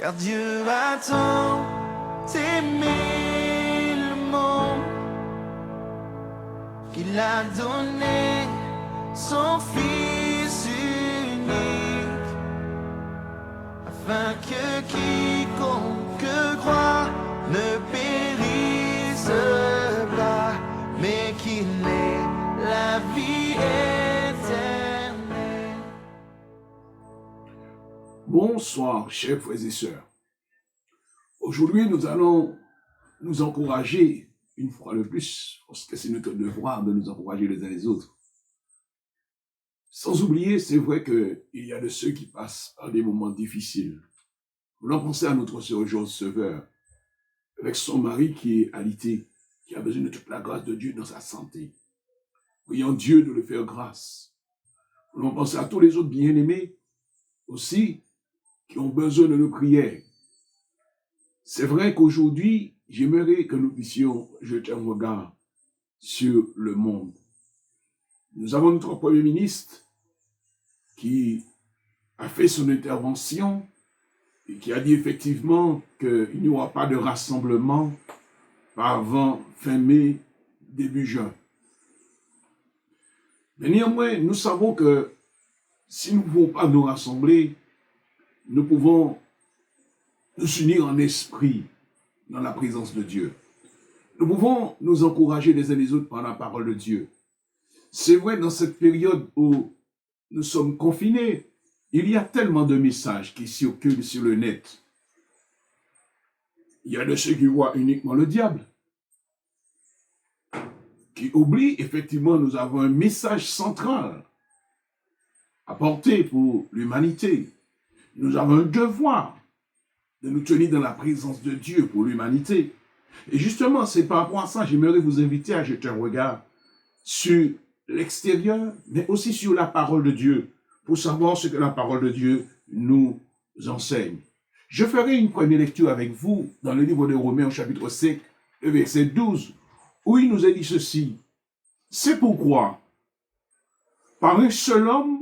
Car Dieu a tant aimé le monde qu'il a donné son Fils unique, afin que quiconque croit ne périsse pas, mais qu'il ait la vie éternelle. Bonsoir, chers frères et sœurs. Aujourd'hui, nous allons nous encourager une fois de plus, parce que c'est notre devoir de nous encourager les uns les autres. Sans oublier, c'est vrai qu'il y a de ceux qui passent par des moments difficiles. Voulons penser à notre sœur George Sauveur, avec son mari qui est alité, qui a besoin de toute la grâce de Dieu dans sa santé. Prions Dieu de le faire grâce. Voulons penser à tous les autres bien-aimés aussi, qui ont besoin de nos prières. C'est vrai qu'aujourd'hui, j'aimerais que nous puissions jeter un regard sur le monde. Nous avons notre Premier ministre qui a fait son intervention et qui a dit effectivement qu'il n'y aura pas de rassemblement avant fin mai, début juin. Mais néanmoins, nous savons que si nous ne pouvons pas nous rassembler, nous pouvons nous unir en esprit dans la présence de Dieu. Nous pouvons nous encourager les uns les autres par la parole de Dieu. C'est vrai, dans cette période où nous sommes confinés, il y a tellement de messages qui circulent sur le net. Il y a de ceux qui voient uniquement le diable, qui oublient effectivement nous avons un message central à porter pour l'humanité. Nous avons un devoir de nous tenir dans la présence de Dieu pour l'humanité. Et justement, c'est par rapport à ça, j'aimerais vous inviter à jeter un regard sur l'extérieur, mais aussi sur la parole de Dieu, pour savoir ce que la parole de Dieu nous enseigne. Je ferai une première lecture avec vous dans le livre de Romains au chapitre 5, le verset 12, où il nous est dit ceci. C'est pourquoi, par un seul homme,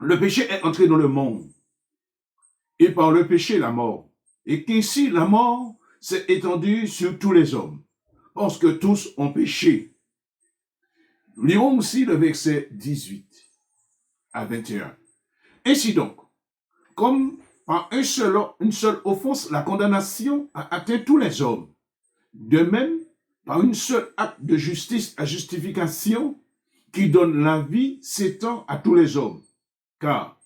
le péché est entré dans le monde, et par le péché, la mort. Et qu'ainsi, la mort s'est étendue sur tous les hommes, parce que tous ont péché. Nous lirons aussi le verset 18 à 21. Ainsi donc, comme par une seule offense, la condamnation a atteint tous les hommes, de même, par une seule acte de justice, la justification qui donne la vie s'étend à tous les hommes. Car,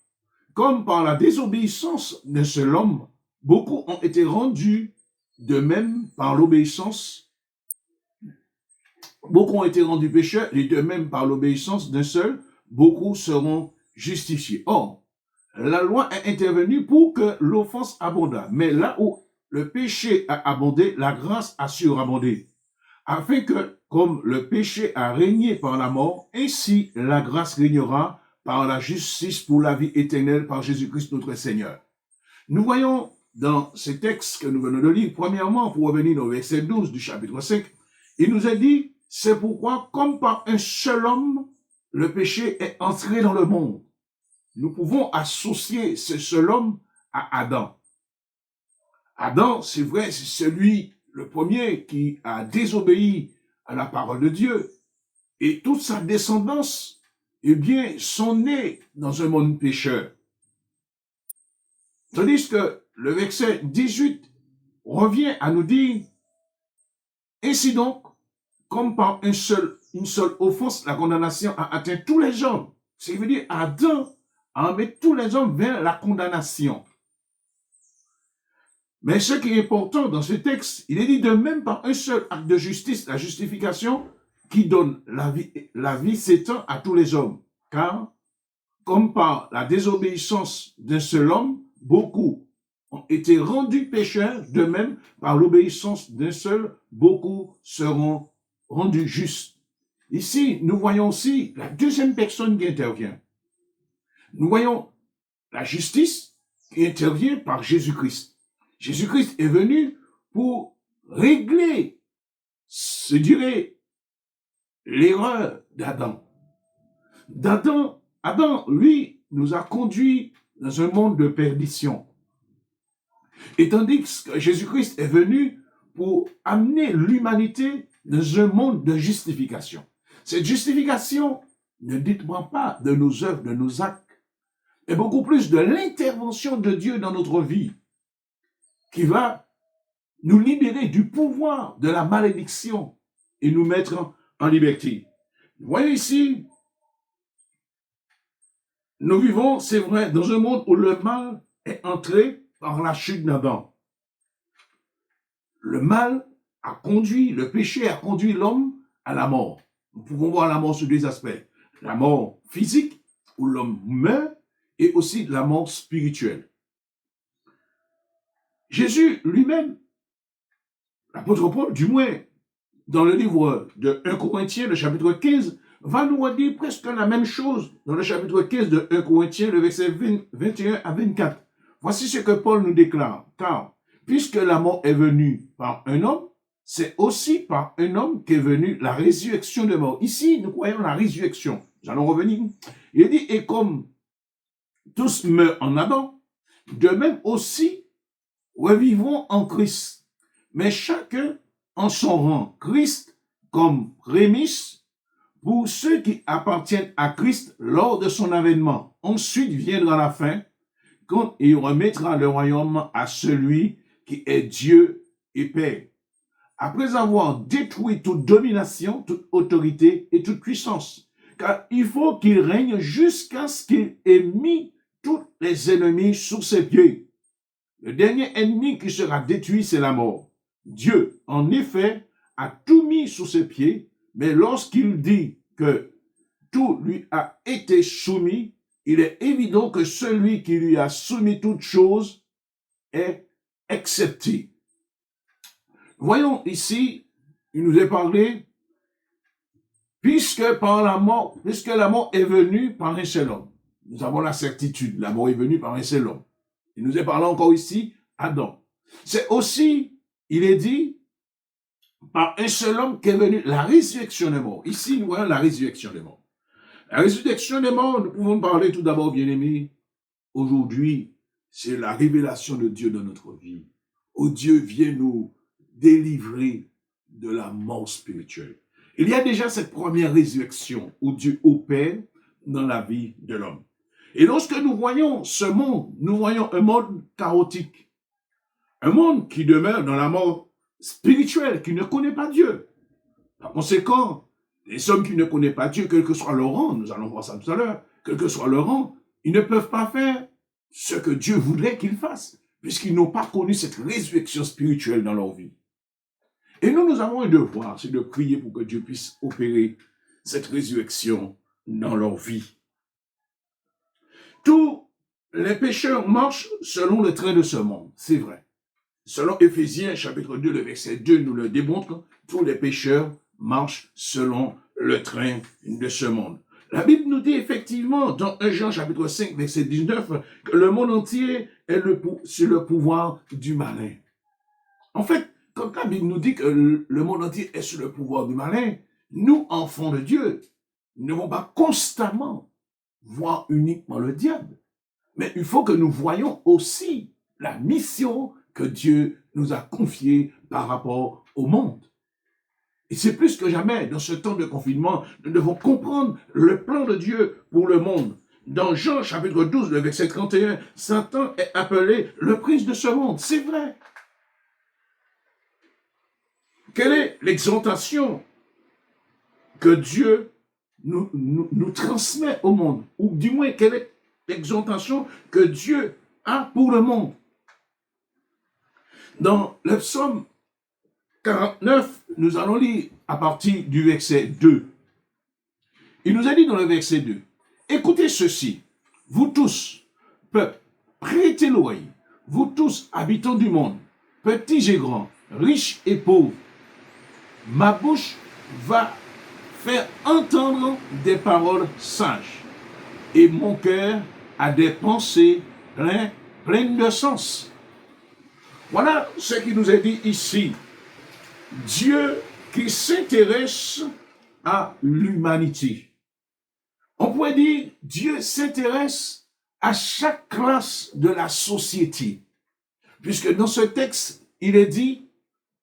comme par la désobéissance d'un seul homme, beaucoup ont été rendus, de même par l'obéissance, beaucoup ont été rendus pécheurs, et de même par l'obéissance d'un seul, beaucoup seront justifiés. Or, la loi est intervenue pour que l'offense abondât, mais là où le péché a abondé, la grâce a surabondé, afin que, comme le péché a régné par la mort, ainsi la grâce régnera par la justice pour la vie éternelle par Jésus-Christ notre Seigneur. Nous voyons dans ces textes que nous venons de lire, premièrement, pour revenir au verset 12 du chapitre 5, il nous est dit, c'est pourquoi, comme par un seul homme, le péché est entré dans le monde. Nous pouvons associer ce seul homme à Adam. Adam, c'est vrai, c'est celui, le premier, qui a désobéi à la parole de Dieu. Et toute sa descendance, eh bien, sont nés dans un monde pécheur. Tandis que le verset 18 revient à nous dire, ainsi donc, comme par une seule offense, la condamnation a atteint tous les hommes. Ce qui veut dire, Adam a emmené tous les hommes vers la condamnation. Mais ce qui est important dans ce texte, il est dit de même par un seul acte de justice, la justification qui donne la vie s'étend à tous les hommes. Car, comme par la désobéissance d'un seul homme, beaucoup ont été rendus pécheurs, de même par l'obéissance d'un seul, beaucoup seront rendus justes. Ici, nous voyons aussi la deuxième personne qui intervient. Nous voyons la justice qui intervient par Jésus-Christ. Jésus-Christ est venu pour régler, je dirais, l'erreur d'Adam. Adam, lui, nous a conduits dans un monde de perdition. Et tandis que Jésus-Christ est venu pour amener l'humanité dans un monde de justification. Cette justification ne dépend pas de nos œuvres, de nos actes, mais beaucoup plus de l'intervention de Dieu dans notre vie, qui va nous libérer du pouvoir de la malédiction et nous mettre en liberté. Vous voyez ici, nous vivons, c'est vrai, dans un monde où le mal est entré par la chute d'Adam. Le mal a conduit, le péché a conduit l'homme à la mort. Nous pouvons voir la mort sous deux aspects. La mort physique, où l'homme meurt, et aussi la mort spirituelle. Jésus lui-même, l'apôtre Paul, du moins, dans le livre de 1 Corinthiens, le chapitre 15, va nous dire presque la même chose dans le chapitre 15 de 1 Corinthiens, le verset 21 à 24. Voici ce que Paul nous déclare. Car, puisque la mort est venue par un homme, c'est aussi par un homme qu'est venue la résurrection des morts. Ici, nous croyons la résurrection. Nous allons revenir. Il dit, et comme tous meurent en Adam, de même aussi revivons en Christ. Mais chacun en son rang. Christ comme prémisse pour ceux qui appartiennent à Christ lors de son avènement. Ensuite viendra la fin, quand il remettra le royaume à celui qui est Dieu et Père. Après avoir détruit toute domination, toute autorité et toute puissance. Car il faut qu'il règne jusqu'à ce qu'il ait mis tous les ennemis sous ses pieds. Le dernier ennemi qui sera détruit, c'est la mort. Dieu, en effet, a tout mis sous ses pieds, mais lorsqu'il dit que tout lui a été soumis, il est évident que celui qui lui a soumis toutes choses est accepté. Voyons ici, il nous est parlé, puisque la mort est venue par un seul homme. Nous avons la certitude, la mort est venue par un seul homme. Il nous est parlé encore ici, Adam. C'est aussi, il est dit, par un seul homme qu'est venue la résurrection des morts. Ici, nous voyons la résurrection des morts. La résurrection des morts, nous pouvons parler tout d'abord, bien-aimés, aujourd'hui, c'est la révélation de Dieu dans notre vie. Où Dieu vient nous délivrer de la mort spirituelle. Il y a déjà cette première résurrection où Dieu opère dans la vie de l'homme. Et lorsque nous voyons ce monde, nous voyons un monde chaotique. Un monde qui demeure dans la mort spirituelle, qui ne connaît pas Dieu. Par conséquent, les hommes qui ne connaissent pas Dieu, quel que soit leur rang, nous allons voir ça tout à l'heure, quel que soit leur rang, ils ne peuvent pas faire ce que Dieu voudrait qu'ils fassent, puisqu'ils n'ont pas connu cette résurrection spirituelle dans leur vie. Et nous avons un devoir, c'est de prier pour que Dieu puisse opérer cette résurrection dans leur vie. Tous les pécheurs marchent selon le train de ce monde, c'est vrai. Selon Éphésiens, chapitre 2, le verset 2 nous le démontre, tous les pécheurs marchent selon le train de ce monde. La Bible nous dit effectivement, dans 1 Jean, chapitre 5, verset 19, que le monde entier est sous le pouvoir du malin. En fait, quand la Bible nous dit que le monde entier est sous le pouvoir du malin, nous, enfants de Dieu, ne devons pas constamment voir uniquement le diable. Mais il faut que nous voyions aussi la mission que Dieu nous a confiée par rapport au monde. Et c'est plus que jamais, dans ce temps de confinement, nous devons comprendre le plan de Dieu pour le monde. Dans Jean, chapitre 12, le verset 31, Satan est appelé le prince de ce monde. C'est vrai. Quelle est l'exhortation que Dieu nous transmet au monde? Ou du moins, quelle est l'exhortation que Dieu a pour le monde? Dans le psaume 49, nous allons lire à partir du verset 2. Il nous a dit dans le verset 2, « Écoutez ceci, vous tous, peuple, prêtez l'oreille, vous tous, habitants du monde, petits et grands, riches et pauvres, ma bouche va faire entendre des paroles sages, et mon cœur a des pensées pleines de sens. » Voilà ce qui nous est dit ici. Dieu qui s'intéresse à l'humanité. On pourrait dire, Dieu s'intéresse à chaque classe de la société. Puisque dans ce texte, il est dit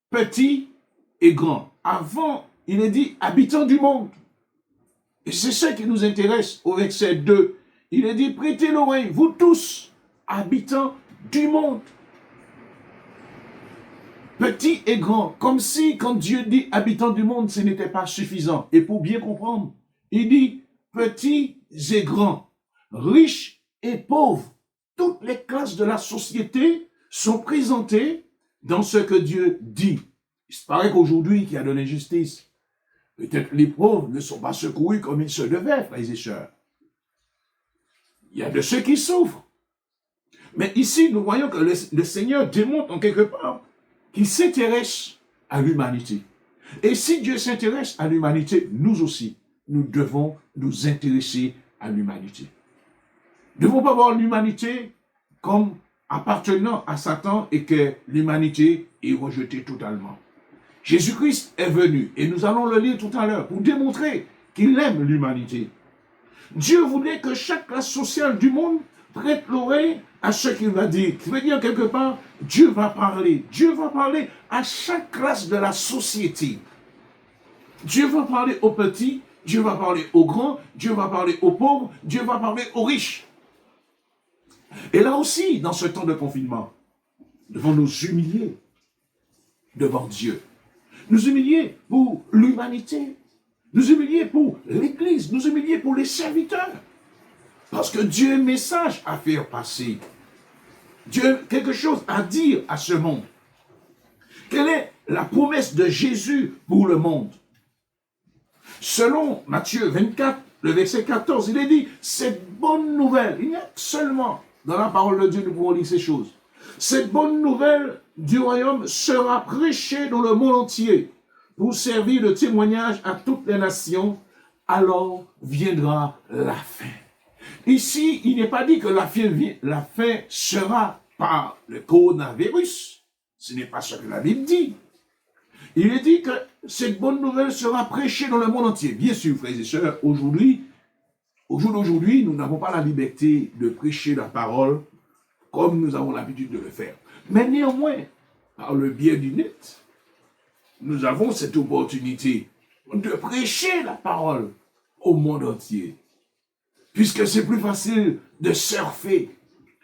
petit et grand. Avant, il est dit habitants du monde. Et c'est ça qui nous intéresse au verset 2. Il est dit prêtez l'oreille, vous tous, habitants du monde. Petit et grand, comme si quand Dieu dit habitants du monde, ce n'était pas suffisant. Et pour bien comprendre, il dit petits et grands, riches et pauvres. Toutes les classes de la société sont présentées dans ce que Dieu dit. Il se paraît qu'aujourd'hui, qu'il y a de l'injustice, peut-être les pauvres ne sont pas secourus comme ils se devaient, frères et sœurs. Il y a de ceux qui souffrent. Mais ici, nous voyons que le Seigneur démontre en quelque part qu'il s'intéresse à l'humanité. Et si Dieu s'intéresse à l'humanité, nous aussi, nous devons nous intéresser à l'humanité. Nous ne devons pas voir l'humanité comme appartenant à Satan et que l'humanité est rejetée totalement. Jésus-Christ est venu, et nous allons le lire tout à l'heure, pour démontrer qu'il aime l'humanité. Dieu voulait que chaque classe sociale du monde prête l'oreille à ce qu'il va dire. Ça veut dire quelque part, Dieu va parler. Dieu va parler à chaque classe de la société. Dieu va parler aux petits, Dieu va parler aux grands, Dieu va parler aux pauvres, Dieu va parler aux riches. Et là aussi, dans ce temps de confinement, nous devons nous humilier devant Dieu. Nous humilier pour l'humanité. Nous humilier pour l'Église. Nous humilier pour les serviteurs. Parce que Dieu a un message à faire passer. Dieu a quelque chose à dire à ce monde. Quelle est la promesse de Jésus pour le monde? Selon Matthieu 24, le verset 14, il est dit, cette bonne nouvelle, il y a seulement dans la parole de Dieu, nous pouvons lire ces choses. Cette bonne nouvelle du royaume sera prêchée dans le monde entier pour servir de témoignage à toutes les nations, alors viendra la fin. Ici, il n'est pas dit que la fin sera par le coronavirus. Ce n'est pas ce que la Bible dit. Il est dit que cette bonne nouvelle sera prêchée dans le monde entier. Bien sûr, frères et sœurs, aujourd'hui, au jour d'aujourd'hui, nous n'avons pas la liberté de prêcher la parole comme nous avons l'habitude de le faire. Mais néanmoins, par le biais du net, nous avons cette opportunité de prêcher la parole au monde entier. Puisque c'est plus facile de surfer.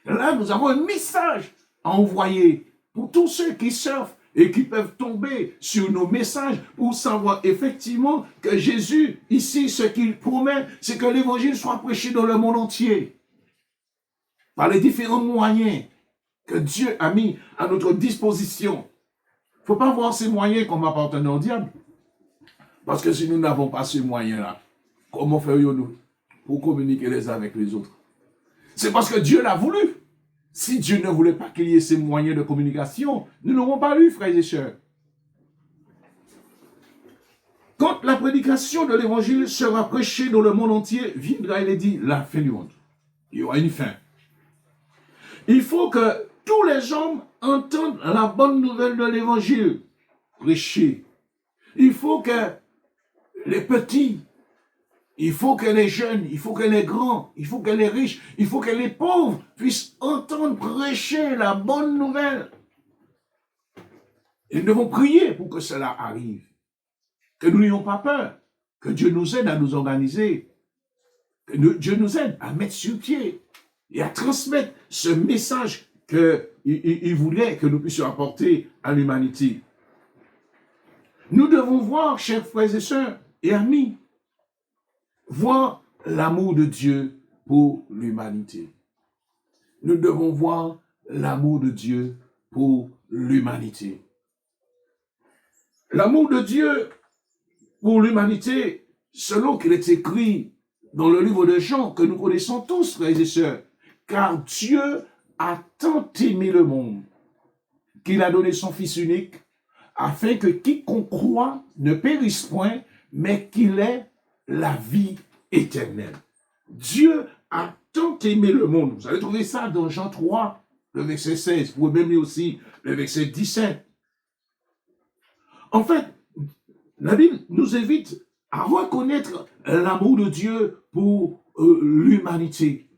Là, nous avons un message à envoyer pour tous ceux qui surfent et qui peuvent tomber sur nos messages pour savoir effectivement que Jésus, ici, ce qu'il promet, c'est que l'évangile soit prêché dans le monde entier. Par les différents moyens que Dieu a mis à notre disposition. Il ne faut pas voir ces moyens comme appartenant au diable. Parce que si nous n'avons pas ces moyens-là, comment ferions-nous pour communiquer les uns avec les autres? C'est parce que Dieu l'a voulu. Si Dieu ne voulait pas qu'il y ait ces moyens de communication, nous n'aurons pas eu, frères et sœurs. Quand la prédication de l'évangile sera prêchée dans le monde entier, viendra, il est dit, la fin du monde. Il y aura une fin. Il faut que tous les hommes entendent la bonne nouvelle de l'évangile prêchée. Il faut que les petits, il faut que les jeunes, il faut que les grands, il faut que les riches, il faut que les pauvres puissent entendre prêcher la bonne nouvelle. Et nous devons prier pour que cela arrive. Que nous n'ayons pas peur. Que Dieu nous aide à nous organiser. Que Dieu nous aide à mettre sur pied et à transmettre ce message qu'il voulait que nous puissions apporter à l'humanité. Nous devons voir, chers frères et sœurs et amis, voir l'amour de Dieu pour l'humanité. Nous devons voir l'amour de Dieu pour l'humanité. L'amour de Dieu pour l'humanité, selon qu'il est écrit dans le livre de Jean, que nous connaissons tous, frères et sœurs, car Dieu a tant aimé le monde qu'il a donné son Fils unique, afin que quiconque croit ne périsse point, mais qu'il ait la vie éternelle. Dieu a tant aimé le monde. Vous allez trouver ça dans Jean 3, le verset 16. Vous pouvez même lire aussi le verset 17. En fait, la Bible nous invite à reconnaître l'amour de Dieu pour l'humanité.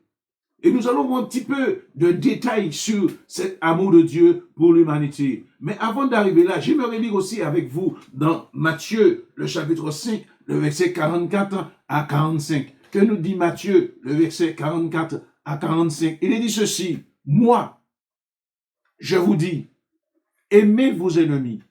Et nous allons voir un petit peu de détails sur cet amour de Dieu pour l'humanité. Mais avant d'arriver là, j'aimerais lire aussi avec vous dans Matthieu, le chapitre 5, le verset 44 à 45. Que nous dit Matthieu, le verset 44 à 45? Il est dit ceci: moi, je vous dis, aimez vos ennemis,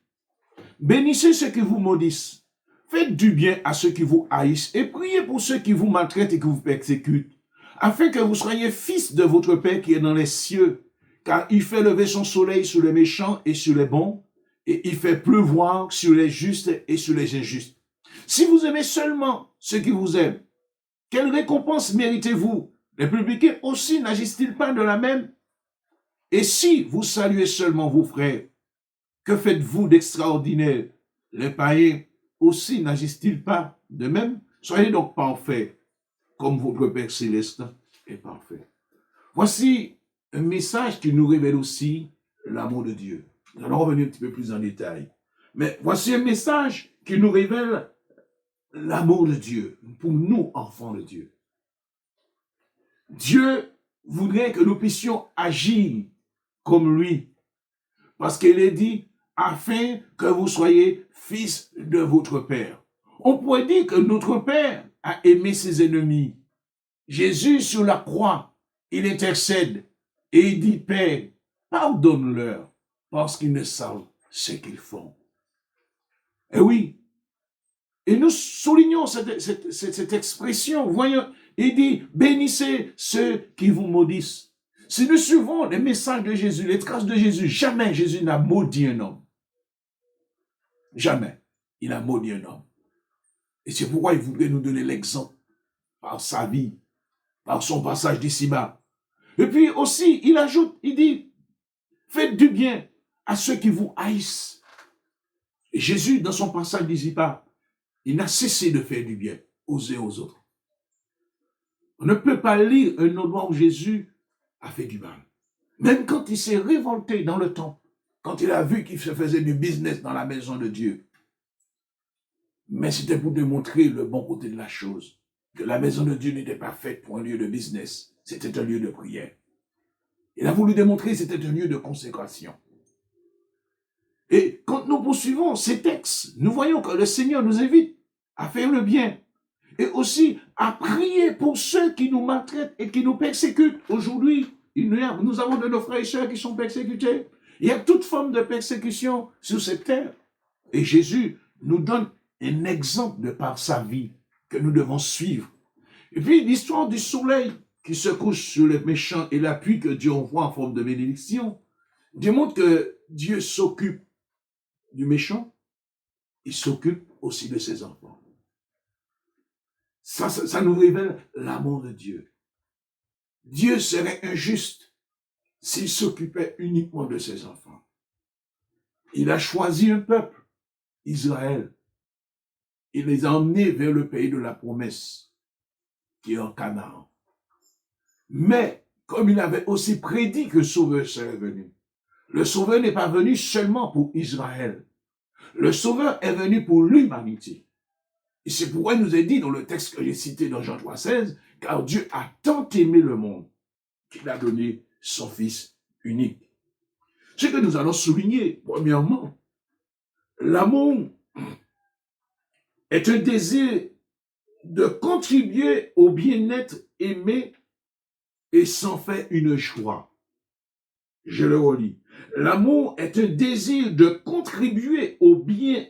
bénissez ceux qui vous maudissent, faites du bien à ceux qui vous haïssent et priez pour ceux qui vous maltraitent et qui vous persécutent, afin que vous soyez fils de votre Père qui est dans les cieux, car il fait lever son soleil sur les méchants et sur les bons, et il fait pleuvoir sur les justes et sur les injustes. Si vous aimez seulement ceux qui vous aiment, quelle récompense méritez-vous? Les publicains aussi n'agissent-ils pas de la même? Et si vous saluez seulement vos frères, que faites-vous d'extraordinaire? Les païens aussi n'agissent-ils pas de même? Soyez donc parfaits, comme votre Père céleste est parfait. Voici un message qui nous révèle aussi l'amour de Dieu. Nous allons revenir un petit peu plus en détail. Mais voici un message qui nous révèle l'amour de Dieu pour nous, enfants de Dieu. Dieu voudrait que nous puissions agir comme lui, parce qu'il est dit, afin que vous soyez fils de votre Père. On pourrait dire que notre Père a aimé ses ennemis. Jésus, sur la croix, il intercède et il dit, Père, pardonne-leur, parce qu'ils ne savent ce qu'ils font. Et oui, et nous soulignons cette expression, voyons, il dit, bénissez ceux qui vous maudissent. Si nous suivons les messages de Jésus, les traces de Jésus, jamais Jésus n'a maudit un homme. Jamais il a maudit un homme. Et c'est pourquoi il voudrait nous donner l'exemple par sa vie, par son passage d'ici-bas. Et puis aussi, il ajoute, il dit, faites du bien à ceux qui vous haïssent. Et Jésus, dans son passage d'ici-bas, il n'a cessé de faire du bien aux uns aux autres. On ne peut pas lire un endroit où Jésus a fait du mal. Même quand il s'est révolté dans le temple, quand il a vu qu'il se faisait du business dans la maison de Dieu. Mais c'était pour démontrer le bon côté de la chose, que la maison de Dieu n'était pas faite pour un lieu de business, c'était un lieu de prière. Il a voulu démontrer que c'était un lieu de consécration. Et quand nous poursuivons ces textes, nous voyons que le Seigneur nous invite à faire le bien et aussi à prier pour ceux qui nous maltraitent et qui nous persécutent. Aujourd'hui, nous avons de nos frères et sœurs qui sont persécutés. Il y a toute forme de persécution sur cette terre. Et Jésus nous donne un exemple de par sa vie que nous devons suivre. Et puis l'histoire du soleil qui se couche sur les méchants et la pluie que Dieu envoie en forme de bénédiction démontre que Dieu s'occupe du méchant, il s'occupe aussi de ses enfants. Ça nous révèle l'amour de Dieu. Dieu serait injuste s'il s'occupait uniquement de ses enfants. Il a choisi un peuple, Israël. Il les a emmenés vers le pays de la promesse, qui est en Canaan. Mais, comme il avait aussi prédit que le Sauveur serait venu, le Sauveur n'est pas venu seulement pour Israël. Le Sauveur est venu pour l'humanité. Et c'est pourquoi il nous est dit dans le texte que j'ai cité dans Jean 3,16, car Dieu a tant aimé le monde qu'il a donné son Fils unique. Ce que nous allons souligner, premièrement, l'amour est un désir de contribuer au bien-être aimé et s'en fait une joie. Je le relis. L'amour est un désir de contribuer au bien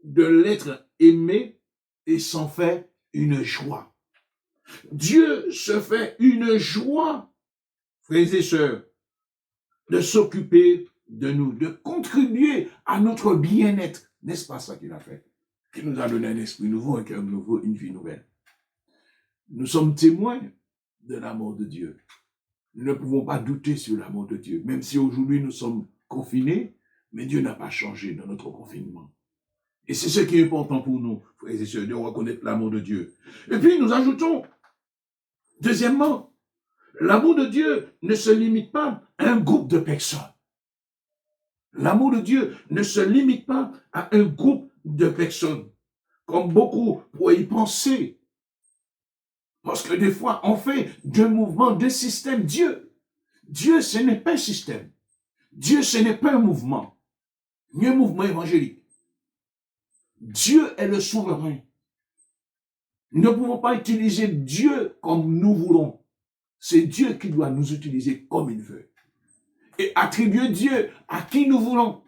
de l'être aimé et s'en fait une joie. Dieu se fait une joie, frères et sœurs, de s'occuper de nous, de contribuer à notre bien-être. N'est-ce pas ça qu'il a fait? Qu'il nous a donné un esprit nouveau, un cœur nouveau, une vie nouvelle. Nous sommes témoins de l'amour de Dieu. Nous ne pouvons pas douter sur l'amour de Dieu, même si aujourd'hui nous sommes confinés, mais Dieu n'a pas changé dans notre confinement. Et c'est ce qui est important pour nous, frères et sœurs, de reconnaître l'amour de Dieu. Et puis nous ajoutons, deuxièmement, l'amour de Dieu ne se limite pas à un groupe de personnes. L'amour de Dieu ne se limite pas à un groupe de personnes, comme beaucoup pourraient y penser. Parce que des fois, on fait d'un mouvement, d'un système Dieu. Dieu, ce n'est pas un système. Dieu, ce n'est pas un mouvement, ni un mouvement évangélique. Dieu est le souverain. Nous ne pouvons pas utiliser Dieu comme nous voulons. C'est Dieu qui doit nous utiliser comme il veut. Et attribuer Dieu à qui nous voulons.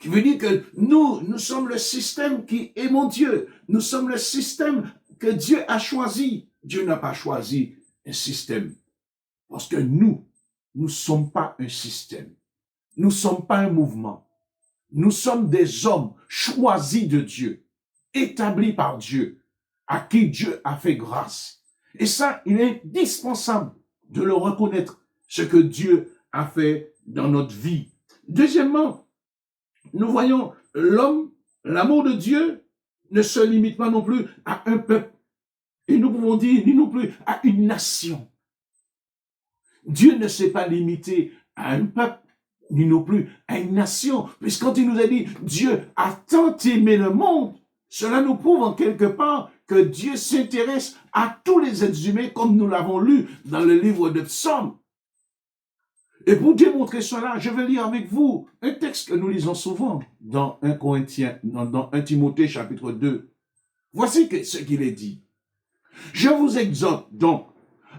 Qui veut dire que nous sommes le système qui est mon Dieu. Nous sommes le système que Dieu a choisi. Dieu n'a pas choisi un système. Parce que nous ne sommes pas un système. Nous ne sommes pas un mouvement. Nous sommes des hommes choisis de Dieu, établis par Dieu, à qui Dieu a fait grâce. Et ça, il est indispensable de le reconnaître, ce que Dieu a fait dans notre vie. Deuxièmement, nous voyons l'homme, l'amour de Dieu ne se limite pas non plus à un peuple. Et nous pouvons dire, ni non plus à une nation. Dieu ne s'est pas limité à un peuple, ni non plus à une nation. Puisque quand il nous a dit, Dieu a tant aimé le monde, cela nous prouve en quelque part que Dieu s'intéresse à tous les êtres humains, comme nous l'avons lu dans le livre de Psaumes. Et pour démontrer cela, je vais lire avec vous un texte que nous lisons souvent dans 1 Corinthiens, dans 1 Timothée chapitre 2. Voici ce qu'il est dit. Je vous exhorte donc,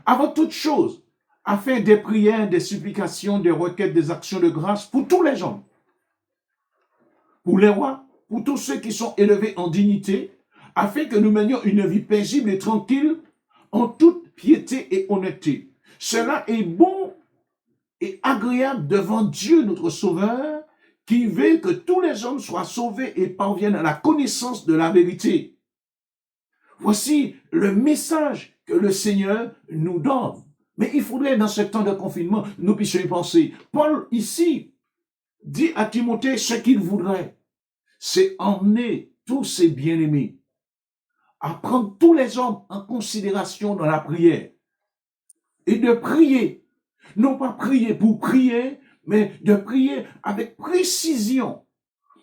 avant toute chose, à faire des prières, des supplications, des requêtes, des actions de grâce pour tous les hommes, pour les rois, pour tous ceux qui sont élevés en dignité, afin que nous menions une vie paisible et tranquille, en toute piété et honnêteté. Cela est bon et agréable devant Dieu notre Sauveur, qui veut que tous les hommes soient sauvés et parviennent à la connaissance de la vérité. Voici le message que le Seigneur nous donne. Mais il faudrait, dans ce temps de confinement, nous puissions y penser. Paul, ici, dit à Timothée ce qu'il voudrait. C'est emmener tous ses bien-aimés à prendre tous les hommes en considération dans la prière. Et de prier. Non pas prier pour prier, mais de prier avec précision.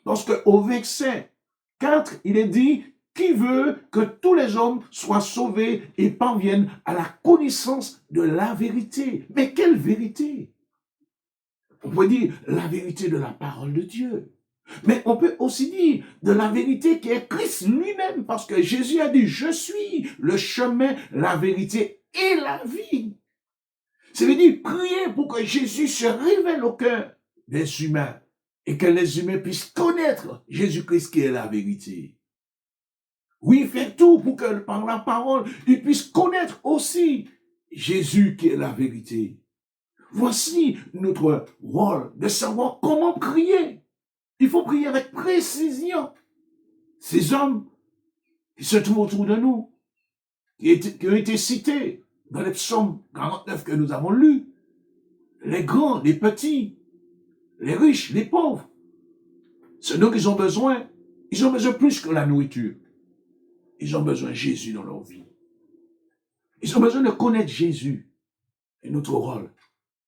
Parce qu'au verset 4, il est dit, qui veut que tous les hommes soient sauvés et parviennent à la connaissance de la vérité. Mais quelle vérité? On peut dire la vérité de la parole de Dieu. Mais on peut aussi dire de la vérité qui est Christ lui-même, parce que Jésus a dit, je suis le chemin, la vérité et la vie. Ça veut dire prier pour que Jésus se révèle au cœur des humains et que les humains puissent connaître Jésus-Christ qui est la vérité. Oui, faire tout pour que par la parole, ils puissent connaître aussi Jésus qui est la vérité. Voici notre rôle de savoir comment prier. Il faut prier avec précision. Ces hommes qui se trouvent autour de nous, qui ont été cités dans les psaumes 49 que nous avons lus, les grands, les petits, les riches, les pauvres, ce dont ils ont besoin plus que la nourriture. Ils ont besoin de Jésus dans leur vie. Ils ont besoin de connaître Jésus. Et notre rôle,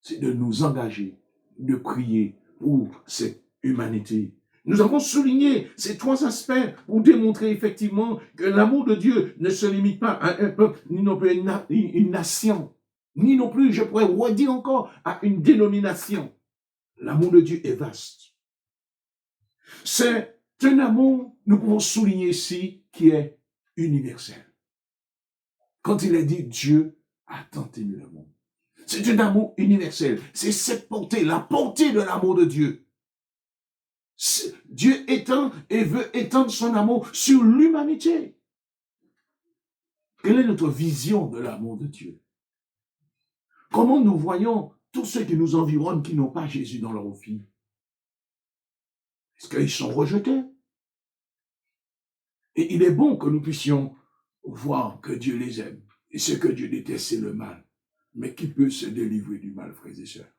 c'est de nous engager, de prier pour cette humanité. Nous avons souligné ces trois aspects pour démontrer effectivement que l'amour de Dieu ne se limite pas à un peuple, ni non plus à une nation, ni non plus, je pourrais redire encore, à une dénomination. L'amour de Dieu est vaste. C'est un amour, nous pouvons souligner ici, qui est universel. Quand il est dit Dieu a tant aimé le monde. C'est un amour universel. C'est cette portée, la portée de l'amour de Dieu. Dieu étend et veut étendre son amour sur l'humanité. Quelle est notre vision de l'amour de Dieu? Comment nous voyons tous ceux qui nous environnent qui n'ont pas Jésus dans leur vie? Est-ce qu'ils sont rejetés? Et il est bon que nous puissions voir que Dieu les aime. Et ce que Dieu déteste, c'est le mal. Mais qui peut se délivrer du mal, frères et sœurs?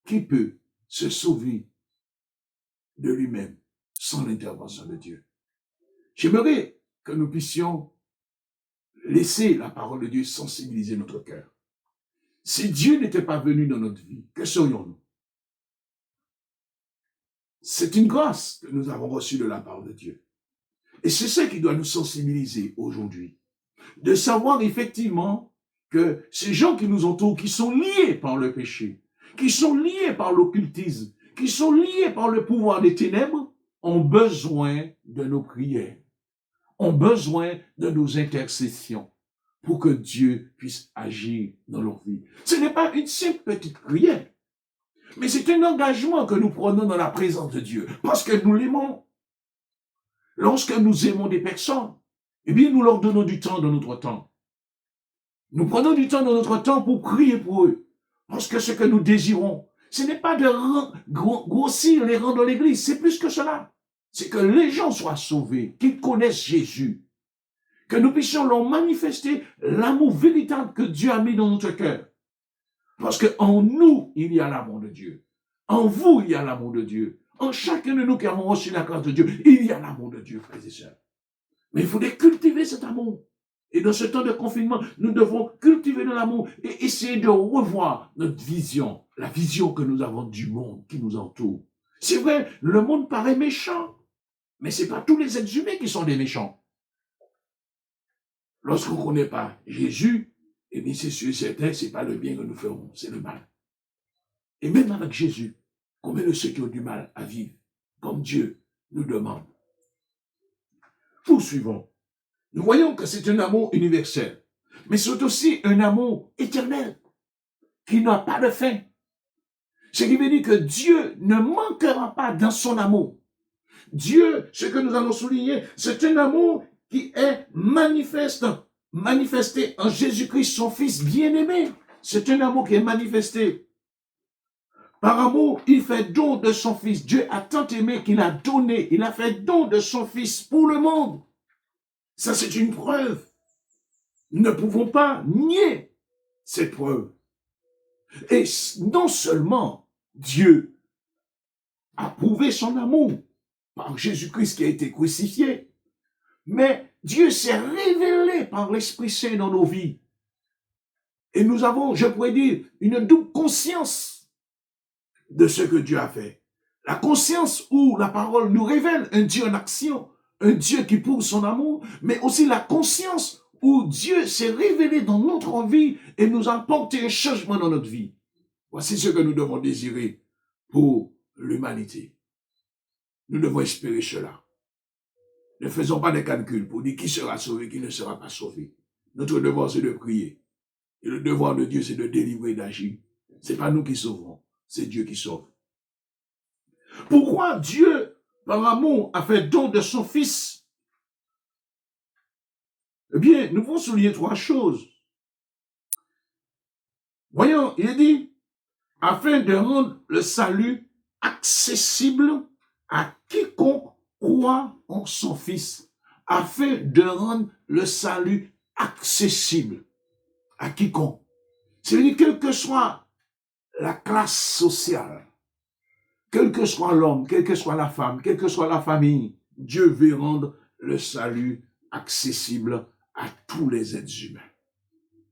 Qui peut se sauver de lui-même sans l'intervention de Dieu? J'aimerais que nous puissions laisser la parole de Dieu sensibiliser notre cœur. Si Dieu n'était pas venu dans notre vie, que serions-nous? C'est une grâce que nous avons reçue de la part de Dieu. Et c'est ça qui doit nous sensibiliser aujourd'hui. de savoir effectivement que ces gens qui nous entourent, qui sont liés par le péché, qui sont liés par l'occultisme, qui sont liés par le pouvoir des ténèbres, ont besoin de nos prières, ont besoin de nos intercessions pour que Dieu puisse agir dans leur vie. Ce n'est pas une simple petite prière, mais c'est un engagement que nous prenons dans la présence de Dieu, parce que nous l'aimons. Lorsque nous aimons des personnes, eh bien, nous leur donnons du temps dans notre temps. Nous prenons du temps dans notre temps pour prier pour eux, parce que ce que nous désirons, ce n'est pas de grossir les rangs de l'Église, c'est plus que cela. C'est que les gens soient sauvés, qu'ils connaissent Jésus, que nous puissions leur manifester l'amour véritable que Dieu a mis dans notre cœur. Parce qu'en nous, il y a l'amour de Dieu. En vous, il y a l'amour de Dieu. En chacun de nous qui avons reçu la grâce de Dieu, il y a l'amour de Dieu, frères et sœurs. Mais il faudrait cultiver cet amour. Et dans ce temps de confinement, nous devons cultiver de l'amour et essayer de revoir notre vision, la vision que nous avons du monde qui nous entoure. C'est vrai, le monde paraît méchant, mais ce n'est pas tous les êtres humains qui sont des méchants. Lorsqu'on ne connaît pas Jésus, eh bien c'est sûr et certain, ce n'est pas le bien que nous ferons, c'est le mal. Et même avec Jésus, combien de ceux qui ont du mal à vivre, comme Dieu nous demande. Poursuivons. Nous voyons que c'est un amour universel, mais c'est aussi un amour éternel, qui n'a pas de fin. Ce qui veut dire que Dieu ne manquera pas dans son amour. Dieu, ce que nous allons souligner, c'est un amour qui est manifesté en Jésus-Christ, son Fils bien-aimé. C'est un amour qui est manifesté. Par amour, il fait don de son Fils. Dieu a tant aimé qu'il a donné. Il a fait don de son Fils pour le monde. Ça, c'est une preuve. Nous ne pouvons pas nier cette preuve. Et non seulement Dieu a prouvé son amour par Jésus-Christ qui a été crucifié, mais Dieu s'est révélé par l'Esprit Saint dans nos vies. Et nous avons, je pourrais dire, une double conscience de ce que Dieu a fait. La conscience où la parole nous révèle un Dieu en action, un Dieu qui prouve son amour, mais aussi la conscience où Dieu s'est révélé dans notre vie et nous a apporté un changement dans notre vie. Voici ce que nous devons désirer pour l'humanité. Nous devons espérer cela. Ne faisons pas de calculs pour dire qui sera sauvé, qui ne sera pas sauvé. Notre devoir, c'est de prier. Et le devoir de Dieu, c'est de délivrer, d'agir. Ce n'est pas nous qui sauverons, c'est Dieu qui sauve. Pourquoi Dieu, par amour, a fait don de son Fils? Eh bien, nous pouvons souligner trois choses. Voyons, il est dit, afin de rendre le salut accessible à quiconque croit en son Fils, afin de rendre le salut accessible à quiconque. C'est-à-dire, quelle que soit la classe sociale, quel que soit l'homme, quelle que soit la femme, quelle que soit la famille, Dieu veut rendre le salut accessible à tous les êtres humains.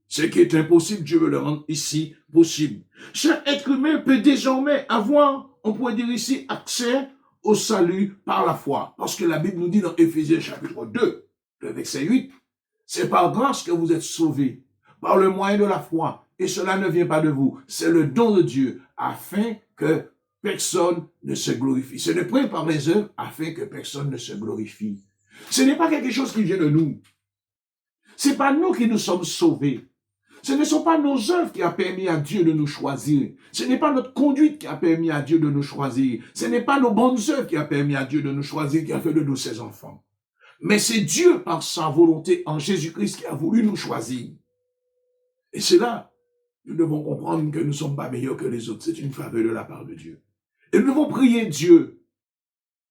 Ce qui est impossible, Dieu veut le rendre ici possible. Chaque être humain peut désormais avoir, on pourrait dire ici, accès au salut par la foi. Parce que la Bible nous dit dans Éphésiens chapitre 2, le verset 8, c'est par grâce que vous êtes sauvés, par le moyen de la foi. Et cela ne vient pas de vous, c'est le don de Dieu, afin que personne ne se glorifie. Ce n'est pas par les œuvres, afin que personne ne se glorifie. Ce n'est pas quelque chose qui vient de nous. Ce n'est pas nous qui nous sommes sauvés. Ce ne sont pas nos œuvres qui ont permis à Dieu de nous choisir. Ce n'est pas notre conduite qui a permis à Dieu de nous choisir. Ce n'est pas nos bonnes œuvres qui ont permis à Dieu de nous choisir, qui a fait de nous ses enfants. Mais c'est Dieu, par sa volonté en Jésus-Christ, qui a voulu nous choisir. Et c'est là, nous devons comprendre que nous ne sommes pas meilleurs que les autres. C'est une faveur de la part de Dieu. Et nous devons prier Dieu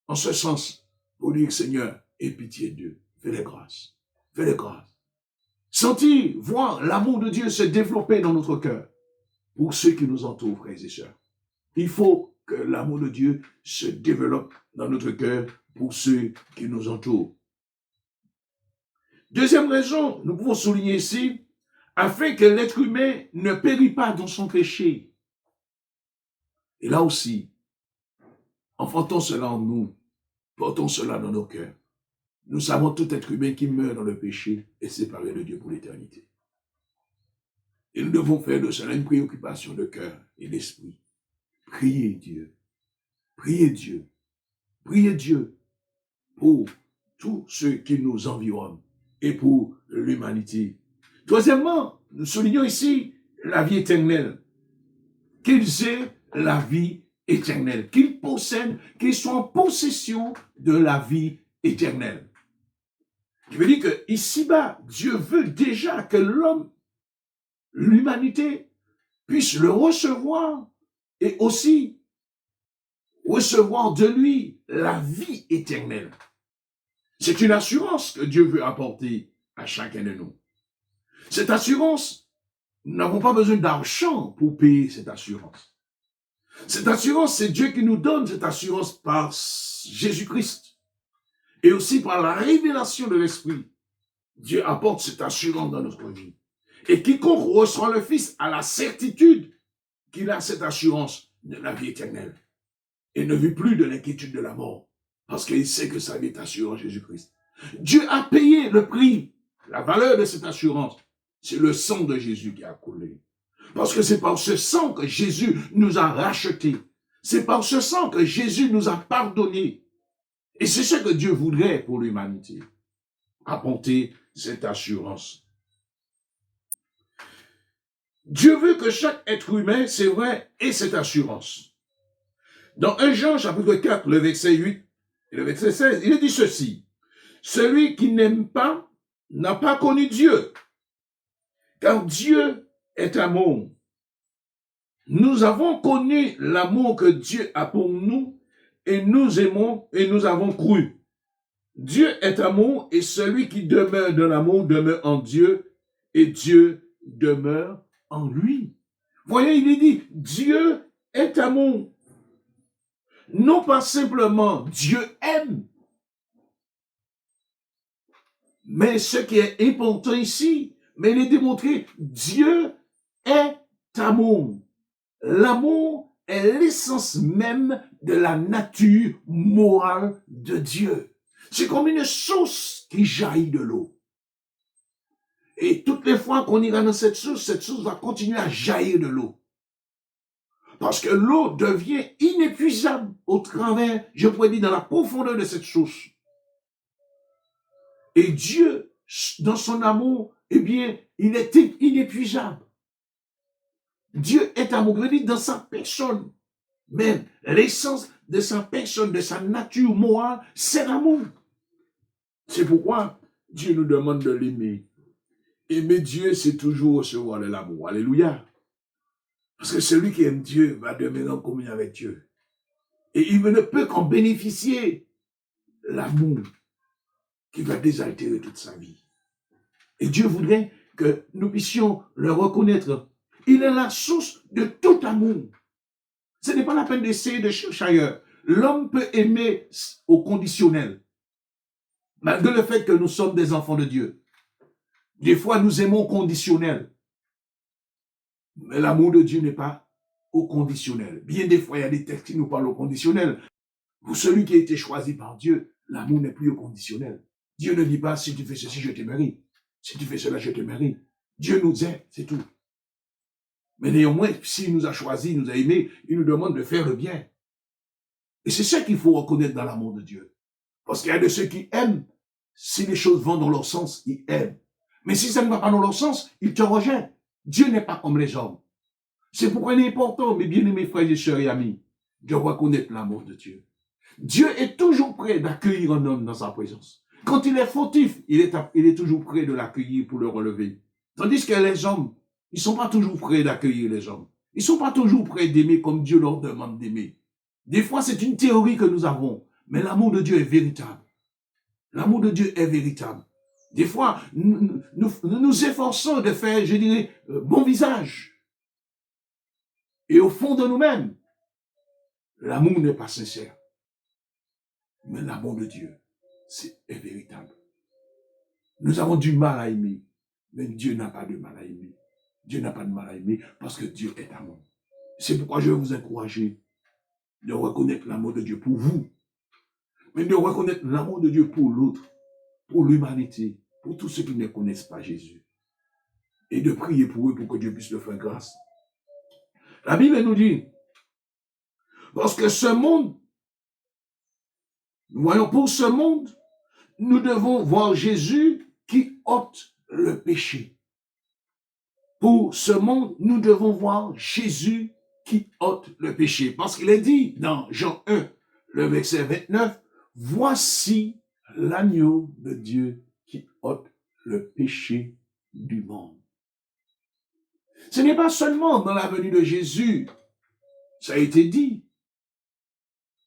en ce sens pour dire, Seigneur, aie pitié de Dieu. Fais-les grâces. Fais-les grâces. Sentir, voir l'amour de Dieu se développer dans notre cœur pour ceux qui nous entourent, frères et sœurs. Il faut que l'amour de Dieu se développe dans notre cœur pour ceux qui nous entourent. Deuxième raison, nous pouvons souligner ici, afin que l'être humain ne périt pas dans son péché. Et là aussi, enfantons cela en nous, portons cela dans nos cœurs. Nous savons tout être humain qui meurt dans le péché est séparé de Dieu pour l'éternité. Et nous devons faire de cela une préoccupation de cœur et d'esprit. Priez Dieu. Priez Dieu. Priez Dieu pour tous ceux qui nous environnent et pour l'humanité. Troisièmement, nous soulignons ici la vie éternelle. Qu'ils aient la vie éternelle, qu'ils possèdent, qu'ils soient en possession de la vie éternelle. Je veux dire que ici-bas, Dieu veut déjà que l'homme, l'humanité, puisse le recevoir et aussi recevoir de lui la vie éternelle. C'est une assurance que Dieu veut apporter à chacun de nous. Cette assurance, nous n'avons pas besoin d'argent pour payer cette assurance. Cette assurance, c'est Dieu qui nous donne cette assurance par Jésus-Christ. Et aussi par la révélation de l'Esprit. Dieu apporte cette assurance dans notre vie. Et quiconque reçoit le Fils a la certitude qu'il a cette assurance de la vie éternelle. Et ne vit plus de l'inquiétude de la mort. Parce qu'il sait que sa vie est assurée en Jésus-Christ. Dieu a payé le prix, la valeur de cette assurance. C'est le sang de Jésus qui a coulé. Parce que c'est par ce sang que Jésus nous a rachetés. C'est par ce sang que Jésus nous a pardonnés. Et c'est ce que Dieu voudrait pour l'humanité. Apporter cette assurance. Dieu veut que chaque être humain, c'est vrai, ait cette assurance. Dans 1 Jean, chapitre 4, le verset 8 et le verset 16, il est dit ceci. Celui qui n'aime pas n'a pas connu Dieu, car Dieu est amour. Nous avons connu l'amour que Dieu a pour nous, et nous aimons et nous avons cru. Dieu est amour, et celui qui demeure dans l'amour demeure en Dieu, et Dieu demeure en lui. Voyez, il est dit, Dieu est amour. Non pas simplement Dieu aime, mais ce qui est important ici, mais il est démontré, Dieu est amour. L'amour est l'essence même de la nature morale de Dieu. C'est comme une source qui jaillit de l'eau. Et toutes les fois qu'on ira dans cette source va continuer à jaillir de l'eau. Parce que l'eau devient inépuisable au travers, je pourrais dire, dans la profondeur de cette source. Et Dieu, dans son amour, eh bien, il est inépuisable. Dieu est amour, je dis, dans sa personne. Même l'essence de sa personne, de sa nature morale, c'est l'amour. C'est pourquoi Dieu nous demande de l'aimer. Aimer Dieu, c'est toujours recevoir de l'amour. Alléluia. Parce que celui qui aime Dieu va demeurer en communion avec Dieu. Et il ne peut qu'en bénéficier l'amour qui va désaltérer toute sa vie. Et Dieu voudrait que nous puissions le reconnaître. Il est la source de tout amour. Ce n'est pas la peine d'essayer de chercher ailleurs. L'homme peut aimer au conditionnel. Malgré le fait que nous sommes des enfants de Dieu. Des fois, nous aimons au conditionnel. Mais l'amour de Dieu n'est pas au conditionnel. Bien des fois, il y a des textes qui nous parlent au conditionnel. Pour celui qui a été choisi par Dieu, l'amour n'est plus au conditionnel. Dieu ne dit pas, si tu fais ceci, je t'aimerai. Si tu fais cela, je t'aimerai. Dieu nous aime, c'est tout. Mais néanmoins, s'il nous a choisis, il nous a aimés, il nous demande de faire le bien. Et c'est ça qu'il faut reconnaître dans l'amour de Dieu. Parce qu'il y a de ceux qui aiment, si les choses vont dans leur sens, ils aiment. Mais si ça ne va pas dans leur sens, ils te rejettent. Dieu n'est pas comme les hommes. C'est pourquoi il est important, mes bien-aimés frères et sœurs et amis, de reconnaître l'amour de Dieu. Dieu est toujours prêt d'accueillir un homme dans sa présence. Quand il est fautif, il est toujours prêt de l'accueillir pour le relever. Tandis que les hommes, ils ne sont pas toujours prêts d'accueillir les hommes. Ils ne sont pas toujours prêts d'aimer comme Dieu leur demande d'aimer. Des fois, c'est une théorie que nous avons, mais l'amour de Dieu est véritable. L'amour de Dieu est véritable. Des fois, nous nous efforçons de faire, je dirais, bon visage. Et au fond de nous-mêmes, l'amour n'est pas sincère. Mais l'amour de Dieu, est véritable. Nous avons du mal à aimer, mais Dieu n'a pas de mal à aimer. Dieu n'a pas de mal à aimer parce que Dieu est amour. C'est pourquoi je vais vous encourager de reconnaître l'amour de Dieu pour vous, mais de reconnaître l'amour de Dieu pour l'autre. pour l'humanité, pour tous ceux qui ne connaissent pas Jésus, et de prier pour eux pour que Dieu puisse leur faire grâce. La Bible nous dit, parce que ce monde, nous voyons pour ce monde, nous devons voir Jésus qui ôte le péché. Pour ce monde, nous devons voir Jésus qui ôte le péché. Parce qu'il est dit dans Jean 1, le verset 29, « Voici l'agneau de Dieu qui ôte le péché du monde. » Ce n'est pas seulement dans la venue de Jésus, ça a été dit,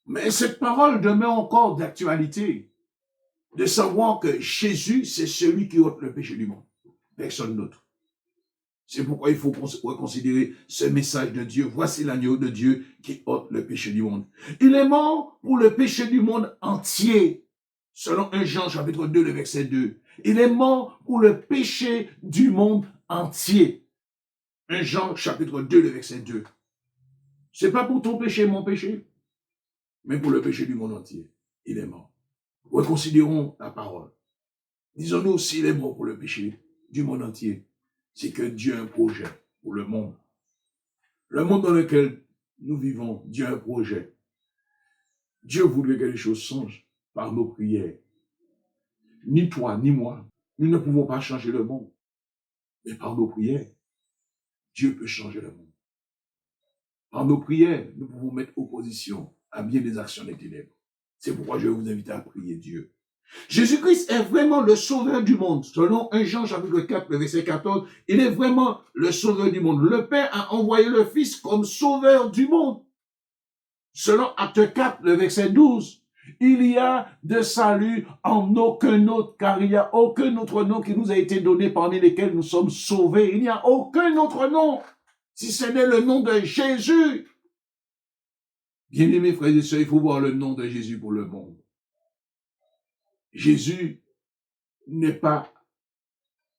mais cette parole demeure encore d'actualité, de savoir que Jésus, c'est celui qui ôte le péché du monde, personne d'autre. C'est pourquoi il faut considérer ce message de Dieu. Voici l'agneau de Dieu qui ôte le péché du monde. Il est mort pour le péché du monde entier, selon 1 Jean chapitre 2, le verset 2. Il est mort pour le péché du monde entier. 1 Jean chapitre 2, le verset 2. C'est pas pour ton péché, mon péché, mais pour le péché du monde entier. Il est mort. Reconsidérons la parole. Disons-nous, s'il est mort pour le péché du monde entier, c'est que Dieu a un projet pour le monde. Le monde dans lequel nous vivons, Dieu a un projet. Dieu voudrait que les choses changent par nos prières. Ni toi, ni moi, nous ne pouvons pas changer le monde. Mais par nos prières, Dieu peut changer le monde. Par nos prières, nous pouvons mettre opposition à bien des actions des ténèbres. C'est pourquoi je vais vous inviter à prier Dieu. Jésus-Christ est vraiment le sauveur du monde. Selon 1 Jean chapitre 4, le verset 14, il est vraiment le sauveur du monde. Le Père a envoyé le Fils comme sauveur du monde. Selon Acte 4, le verset 12, il y a de salut en aucun autre, car il n'y a aucun autre nom qui nous a été donné parmi lesquels nous sommes sauvés. Il n'y a aucun autre nom, si ce n'est le nom de Jésus. Bien-aimés frères et sœurs, il faut voir le nom de Jésus pour le monde. Jésus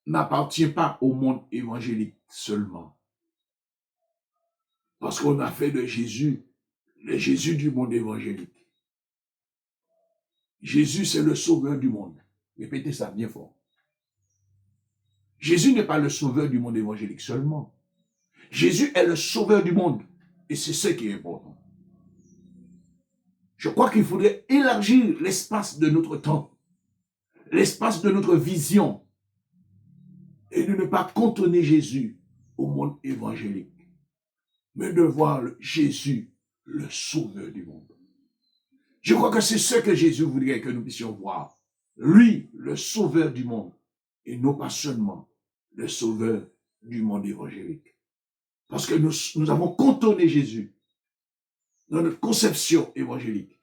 n'appartient pas au monde évangélique seulement. Parce qu'on a fait de Jésus le Jésus du monde évangélique. Jésus, c'est le sauveur du monde. Répétez ça bien fort. Jésus n'est pas le sauveur du monde évangélique seulement. Jésus est le sauveur du monde. Et c'est ce qui est important. Je crois qu'il faudrait élargir l'espace de notre temps, l'espace de notre vision, et de ne pas cantonner Jésus au monde évangélique, mais de voir Jésus, le sauveur du monde. Je crois que c'est ce que Jésus voudrait que nous puissions voir. Lui, le sauveur du monde, et non pas seulement le sauveur du monde évangélique. Parce que nous avons cantonné Jésus dans notre conception évangélique.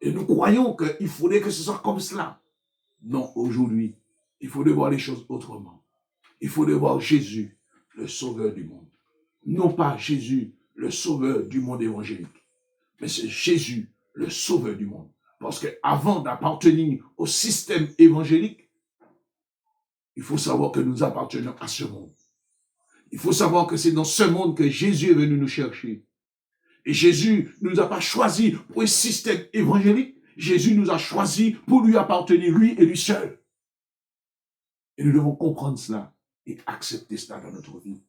Et nous croyons qu'il faudrait que ce soit comme cela. Non, aujourd'hui, il faut voir les choses autrement. Il faut voir Jésus, le sauveur du monde. Non pas Jésus, le sauveur du monde évangélique, mais c'est Jésus, le sauveur du monde. Parce qu'avant d'appartenir au système évangélique, il faut savoir que nous appartenons à ce monde. Il faut savoir que c'est dans ce monde que Jésus est venu nous chercher. Et Jésus ne nous a pas choisis pour un système évangélique. Jésus nous a choisis pour lui appartenir, lui et lui seul. Et nous devons comprendre cela et accepter cela dans notre vie,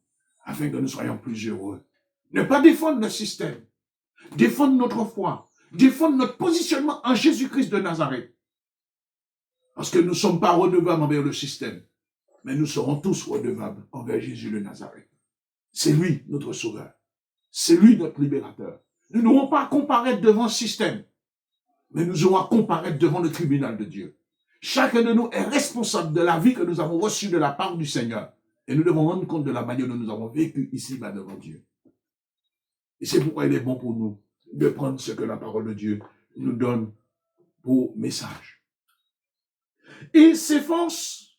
afin que nous soyons plus heureux. Ne pas défendre le système, défendre notre foi, défendre notre positionnement en Jésus-Christ de Nazareth. Parce que nous ne sommes pas redevables envers le système, mais nous serons tous redevables envers Jésus de Nazareth. C'est lui notre sauveur. C'est lui notre libérateur. Nous n'aurons pas à comparaître devant le système, mais nous aurons à comparaître devant le tribunal de Dieu. Chacun de nous est responsable de la vie que nous avons reçue de la part du Seigneur. Et nous devons rendre compte de la manière dont nous avons vécu ici-bas devant Dieu. Et c'est pourquoi il est bon pour nous de prendre ce que la parole de Dieu nous donne pour message. Il s'efforce,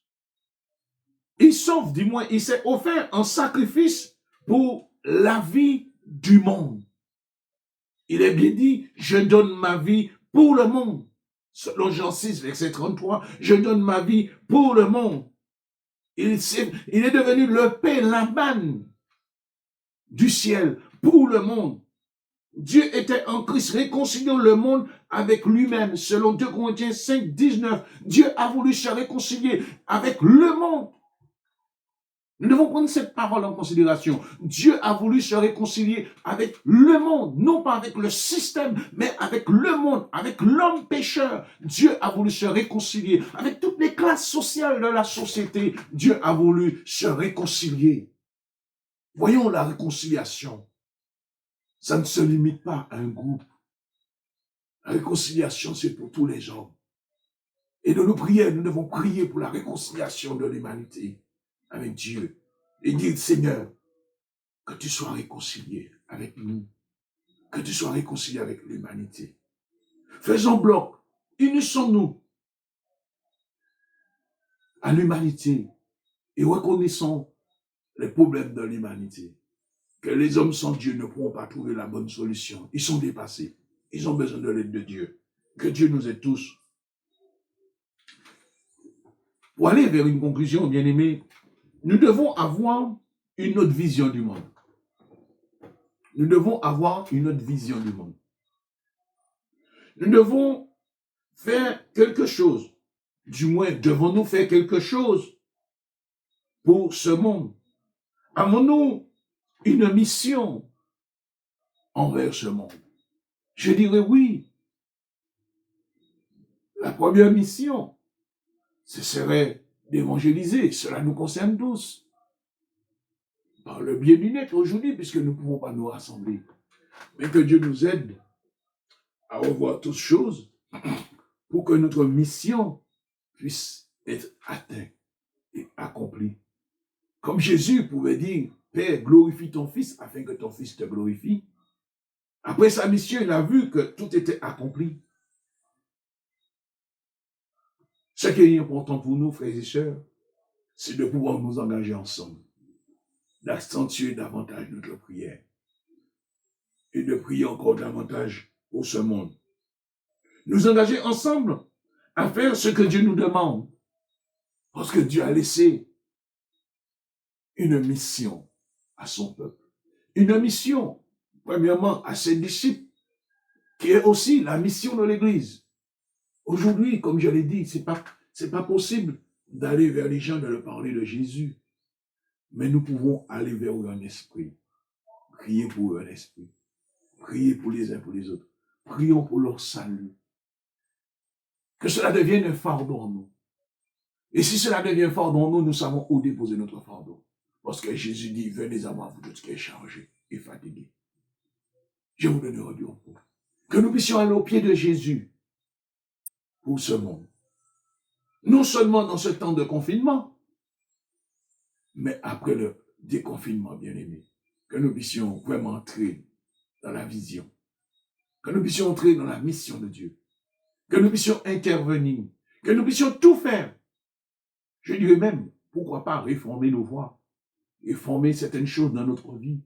il sauve, du moins, il s'est offert un sacrifice pour la vie du monde. Il est bien dit, je donne ma vie pour le monde. Selon Jean 6, verset 33, je donne ma vie pour le monde. Il est devenu le pain, la manne du ciel pour le monde. Dieu était en Christ, réconciliant le monde avec lui-même. Selon 2 Corinthiens 5, 19, Dieu a voulu se réconcilier avec le monde. Nous devons prendre cette parole en considération. Dieu a voulu se réconcilier avec le monde, non pas avec le système, mais avec le monde, avec l'homme pécheur. Dieu a voulu se réconcilier avec toutes les classes sociales de la société. Dieu a voulu se réconcilier. Voyons la réconciliation. Ça ne se limite pas à un groupe. La réconciliation, c'est pour tous les hommes. Et de nos prières, nous devons prier pour la réconciliation de l'humanité avec Dieu. Et dire, Seigneur, que tu sois réconcilié avec nous. Que tu sois réconcilié avec l'humanité. Faisons bloc. Unissons-nous à l'humanité et reconnaissons les problèmes de l'humanité. Que les hommes sans Dieu ne pourront pas trouver la bonne solution. Ils sont dépassés. Ils ont besoin de l'aide de Dieu. Que Dieu nous aide tous. Pour aller vers une conclusion, bien-aimés, nous devons avoir une autre vision du monde. Nous devons avoir une autre vision du monde. Nous devons faire quelque chose. Du moins, devons-nous faire quelque chose pour ce monde? Avons-nous une mission envers ce monde? Je dirais oui. La première mission, ce serait d'évangéliser. Cela nous concerne tous. Par le biais du net aujourd'hui, puisque nous ne pouvons pas nous rassembler. Mais que Dieu nous aide à revoir toutes choses pour que notre mission puisse être atteinte et accomplie. Comme Jésus pouvait dire, Père, glorifie ton Fils afin que ton Fils te glorifie. Après sa mission, il a vu que tout était accompli. Ce qui est important pour nous, frères et sœurs, c'est de pouvoir nous engager ensemble, d'accentuer davantage notre prière et de prier encore davantage pour ce monde. Nous engager ensemble à faire ce que Dieu nous demande, parce que Dieu a laissé une mission à son peuple. Une mission, premièrement, à ses disciples, qui est aussi la mission de l'Église. Aujourd'hui, comme je l'ai dit, c'est pas possible d'aller vers les gens, de leur parler de Jésus. Mais nous pouvons aller vers eux en esprit. Prier pour eux en esprit. Prier pour les uns pour les autres. Prions pour leur salut. Que cela devienne un fardeau en nous. Et si cela devient un fardeau en nous, nous savons où déposer notre fardeau. Parce que Jésus dit, venez à moi, vous tous qui êtes chargés et fatigués. Je vous donnerai du repos. Que nous puissions aller au pied de Jésus pour ce monde. Non seulement dans ce temps de confinement, mais après le déconfinement, bien-aimé. Que nous puissions vraiment entrer dans la vision. Que nous puissions entrer dans la mission de Dieu. Que nous puissions intervenir. Que nous puissions tout faire. Je dirais même, pourquoi pas réformer nos voies. Réformer certaines choses dans notre vie.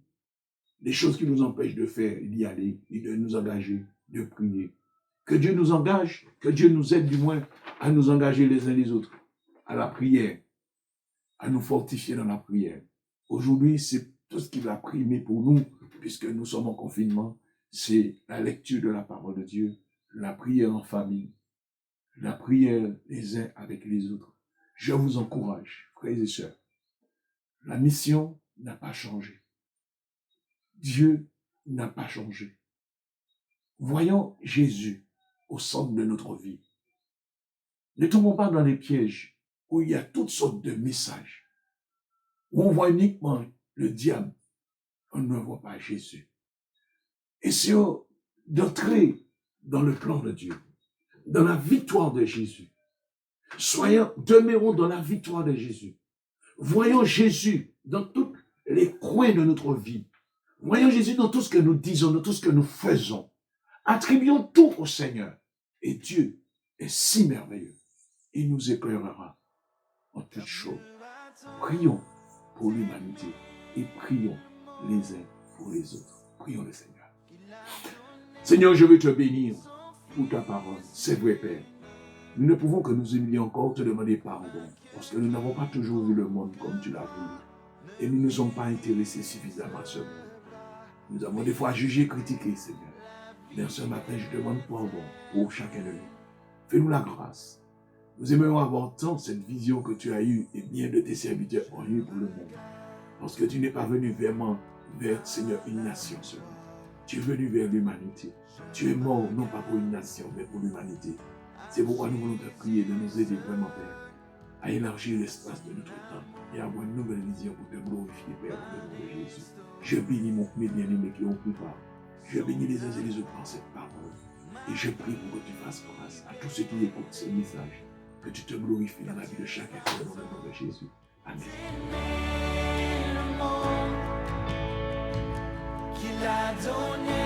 Les choses qui nous empêchent de faire, d'y aller, et de nous engager, de prier. Que Dieu nous engage, que Dieu nous aide du moins à nous engager les uns les autres, à la prière, à nous fortifier dans la prière. Aujourd'hui, c'est tout ce qui va primer pour nous, puisque nous sommes en confinement, c'est la lecture de la parole de Dieu, la prière en famille, la prière les uns avec les autres. Je vous encourage, frères et sœurs, la mission n'a pas changé. Dieu n'a pas changé. Voyons Jésus au centre de notre vie. Ne tombons pas dans les pièges où il y a toutes sortes de messages, où on voit uniquement le diable, on ne voit pas Jésus. Essayons d'entrer dans le plan de Dieu, dans la victoire de Jésus. Demeurons dans la victoire de Jésus. Voyons Jésus dans tous les coins de notre vie. Voyons Jésus dans tout ce que nous disons, dans tout ce que nous faisons. Attribuons tout au Seigneur. Et Dieu est si merveilleux. Il nous éclairera en toutes choses. Prions pour l'humanité et prions les uns pour les autres. Prions le Seigneur. Seigneur, je veux te bénir pour ta parole. C'est vrai, Père. Nous ne pouvons que nous humilier encore, te demander pardon, parce que nous n'avons pas toujours vu le monde comme tu l'as voulu. Et nous ne sommes pas intéressés suffisamment à ce monde. Nous avons des fois jugé, critiqué, Seigneur. Mais ce matin, je demande pardon pour chacun de nous. Fais-nous la grâce. Nous aimerions avoir tant cette vision que tu as eue et bien de tes serviteurs ont eu pour le monde. Parce que tu n'es pas venu vers, Seigneur, une nation seulement. Tu es venu vers l'humanité. Tu es mort non pas pour une nation, mais pour l'humanité. C'est pourquoi nous voulons te prier de nous aider vraiment, Père, à élargir l'espace de notre temps et à avoir une nouvelle vision pour te glorifier, Père, au nom de Jésus. Je bénis mes bien-aimés qui ont pris part. Je bénis les uns et les autres par cette parole. Et je prie pour que tu fasses grâce à tous ceux qui écoutent ce message. Que tu te glorifies dans la vie de chacun dans le nom de Jésus. Amen. Qu'il a donné.